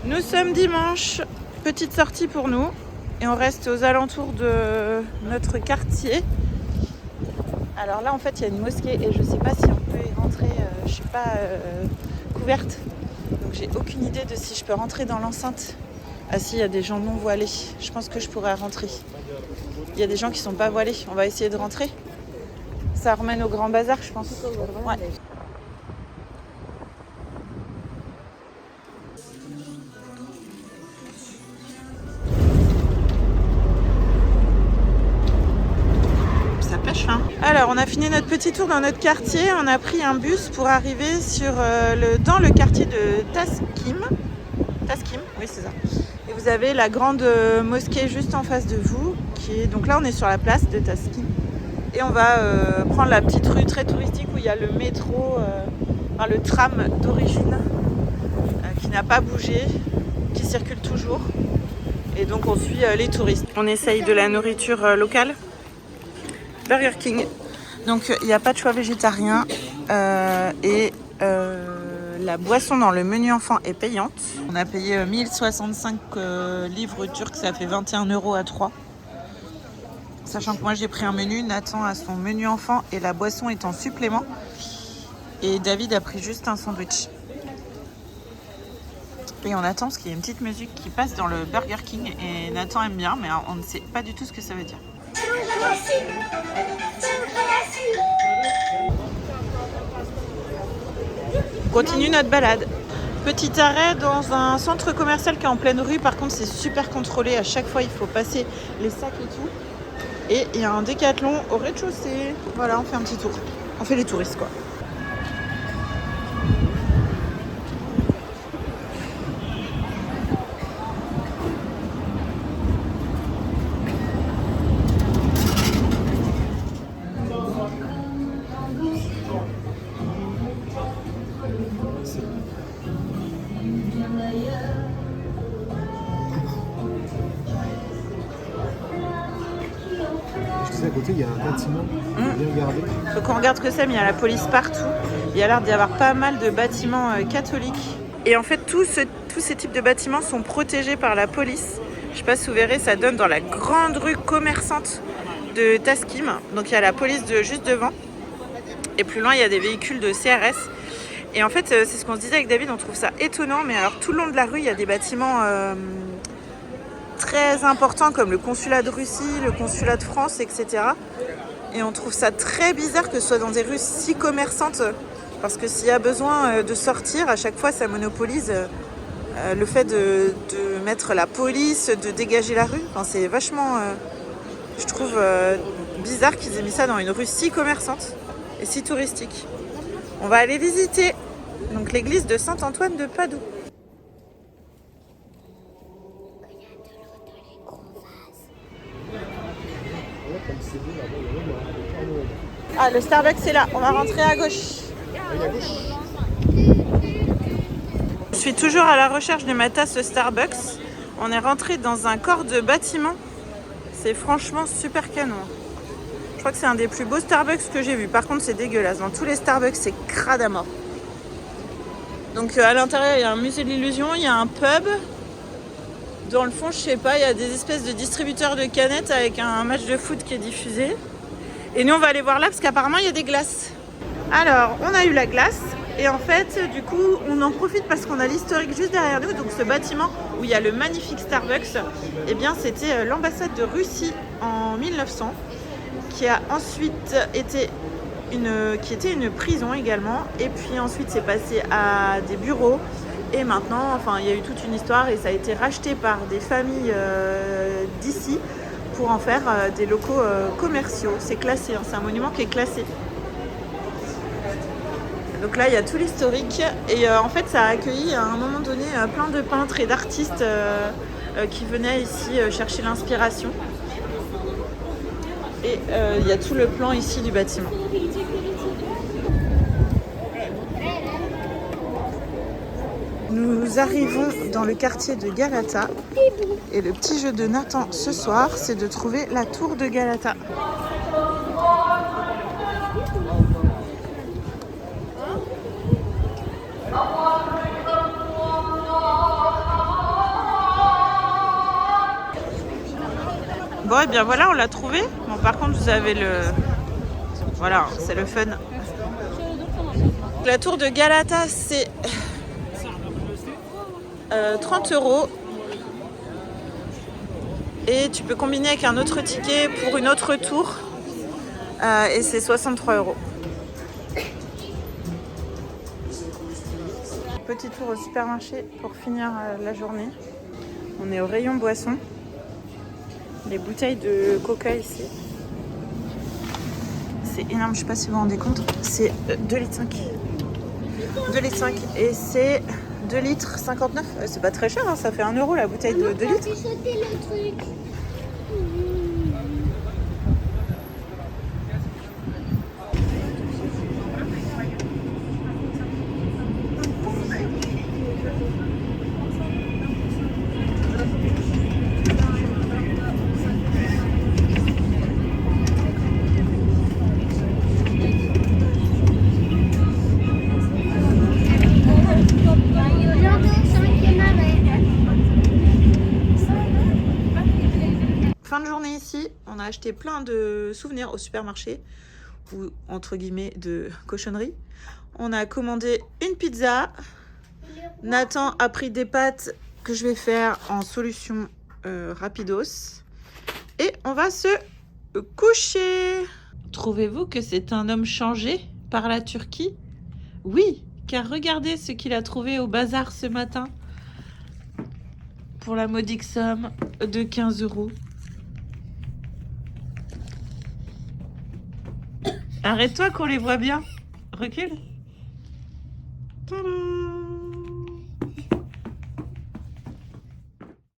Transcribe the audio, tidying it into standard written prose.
Nous sommes dimanche, petite sortie pour nous et on reste aux alentours de notre quartier. Alors là en fait il y a une mosquée et je sais pas si on peut y rentrer, je suis pas couverte. Donc j'ai aucune idée de si je peux rentrer dans l'enceinte. Ah si, il y a des gens non voilés, je pense que je pourrais rentrer. Il y a des gens qui sont pas voilés, on va essayer de rentrer. Ça remène au grand bazar je pense. Ouais. Alors on a fini notre petit tour dans notre quartier, on a pris un bus pour arriver dans le quartier de Taskim. Taskim, oui c'est ça. Et vous avez la grande mosquée juste en face de vous. Donc là on est sur la place de Taskim. Et on va prendre la petite rue très touristique où il y a le métro, le tram d'origine qui n'a pas bougé, qui circule toujours. Et donc on suit les touristes. On essaye de la nourriture locale. Burger King. Donc il n'y a pas de choix végétarien et la boisson dans le menu enfant est payante. On a payé 1065 livres turcs, ça fait 21 € à 3. Sachant que moi j'ai pris un menu, Nathan a son menu enfant et la boisson est en supplément. Et David a pris juste un sandwich. Et on attend parce qu'il y a une petite musique qui passe dans le Burger King et Nathan aime bien mais on ne sait pas du tout ce que ça veut dire. On continue notre balade. Petit arrêt dans un centre commercial qui est en pleine rue. Par contre, c'est super contrôlé. À chaque fois, il faut passer les sacs et tout. Et il y a un décathlon au rez-de-chaussée. Voilà, on fait un petit tour. On fait les touristes, quoi. À côté, il y a un bâtiment bien gardé. Faut qu'on regarde ce que c'est, mais il y a la police partout. Il y a l'air d'y avoir pas mal de bâtiments catholiques. Et en fait, tous ces types de bâtiments sont protégés par la police. Je sais pas si vous verrez, ça donne dans la grande rue commerçante de Taskim. Donc il y a la police juste devant. Et plus loin, il y a des véhicules de CRS. Et en fait, c'est ce qu'on se disait avec David, on trouve ça étonnant. Mais alors, tout le long de la rue, il y a des bâtiments très importants comme le consulat de Russie, le consulat de France, etc. Et on trouve ça très bizarre que ce soit dans des rues si commerçantes parce que s'il y a besoin de sortir, à chaque fois ça monopolise le fait de mettre la police, de dégager la rue. Enfin, c'est vachement, je trouve bizarre qu'ils aient mis ça dans une rue si commerçante et si touristique. On va aller visiter donc l'église de Saint-Antoine de Padoue. Ah, le Starbucks c'est là, on va rentrer à gauche. Je suis toujours à la recherche de ma tasse Starbucks. On est rentré dans un corps de bâtiment. C'est franchement super canon. Je crois que c'est un des plus beaux Starbucks que j'ai vu. Par contre c'est dégueulasse, dans tous les Starbucks c'est crade à mort. Donc à l'intérieur il y a un musée de l'illusion, il y a un pub. Dans le fond je sais pas, il y a des espèces de distributeurs de canettes avec un match de foot qui est diffusé. Et nous on va aller voir là parce qu'apparemment il y a des glaces. Alors on a eu la glace et en fait du coup on en profite parce qu'on a l'historique juste derrière nous. Donc ce bâtiment où il y a le magnifique Starbucks, eh bien c'était l'ambassade de Russie en 1900 qui a ensuite été qui était une prison également. Et puis ensuite c'est passé à des bureaux. Et maintenant, enfin il y a eu toute une histoire et ça a été racheté par des familles d'ici pour en faire des locaux commerciaux. C'est classé, hein, c'est un monument qui est classé. Donc là, il y a tout l'historique. Et en fait, ça a accueilli à un moment donné plein de peintres et d'artistes qui venaient ici chercher l'inspiration. Et il y a tout le plan ici du bâtiment. Nous arrivons dans le quartier de Galata et le petit jeu de Nathan ce soir, c'est de trouver la tour de Galata. Bon, et bien voilà, on l'a trouvé. Bon, par contre, vous avez le... Voilà, c'est le fun. La tour de Galata, c'est 30 €. Et tu peux combiner avec un autre ticket pour une autre tour. Et c'est 63 €. Petit tour au supermarché pour finir la journée. On est au rayon boisson. Les bouteilles de coca ici. C'est énorme, je sais pas si vous vous rendez compte. C'est 2,5 litres. 2,5 litres. Et c'est 2 litres 59. C'est pas très cher, hein, ça fait 1 € la bouteille de 2 litres. Fin de journée ici, on a acheté plein de souvenirs au supermarché, ou entre guillemets de cochonneries. On a commandé une pizza. Nathan a pris des pâtes que je vais faire en solution rapidos. Et on va se coucher. Trouvez-vous que c'est un homme changé par la Turquie? Oui, car regardez ce qu'il a trouvé au bazar ce matin. Pour la modique somme de 15 €. Arrête-toi qu'on les voit bien. Recule.